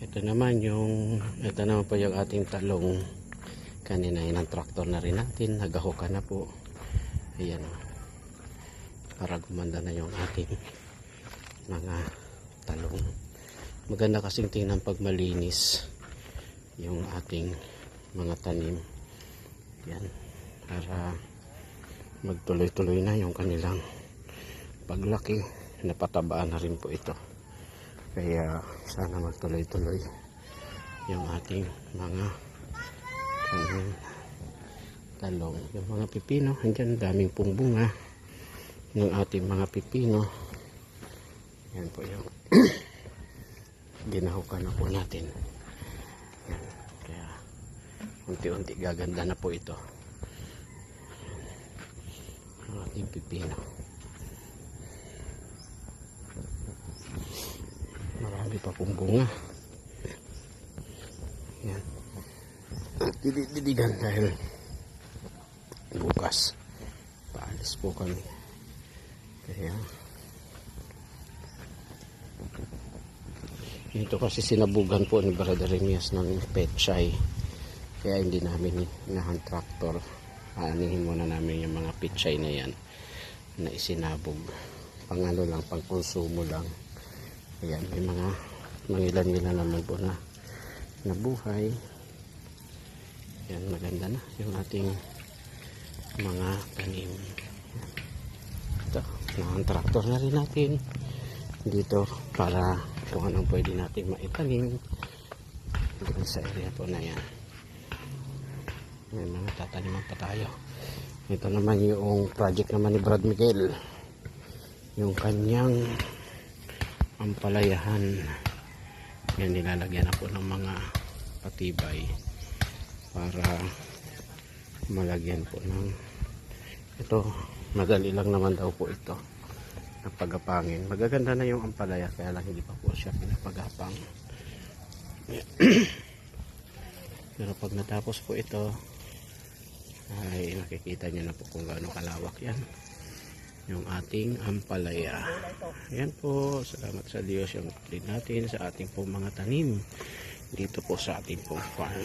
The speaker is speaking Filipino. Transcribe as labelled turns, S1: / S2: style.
S1: Ito naman po yung ating talong. Kanina ng traktor na rin natin, nagahuka na po. Ayan, para gumanda na yung ating mga talong. Maganda kasing tingnan pag malinis yung ating mga tanim. Yan, para magtuloy-tuloy na yung kanilang paglaki. Napatabaan na rin po ito, kaya sana magtuloy-tuloy yung ating mga talong. Yung mga pipino, andyan daming pong bunga ng ating mga pipino. Yan po yung ginahukan na po natin. Yan. Kaya unti-unti gaganda na po ito ang ating pipino. Marami pa pong bunga. Yan. Diligan dahil bukas paalis po kami. Kaya ito kasi sinabugan po ni Brother Remias ng pechay, kaya hindi namin inahan traktor. Aanihin muna namin yung mga pechay na yan na isinabog, pang ano lang, pang konsumo lang. Ayan, may mga mangilan-ngilan naman po na nabuhay. Yan, maganda na yung ating mga tanim. Ito, nakang-traktor na rin natin dito para kung anong pwede natin maitanim dito sa area po na yan. May mga tataniman pa tayo. Ito naman yung project naman ni Brad Miguel, yung kanyang ampalayahan. Yan, nilalagyan na po ng mga patibay para malagyan po ng ito. Madali lang naman daw po ito ang pagapangin. Magaganda na yung ampalaya, kaya lang hindi pa po siya pinapagapang. Pero pag natapos po ito ay makikita nyo na po kung gaano kalawak yan, yung ating ampalaya. Ayan po, salamat sa Diyos yung update natin sa ating pong mga tanim dito po sa ating pong farm.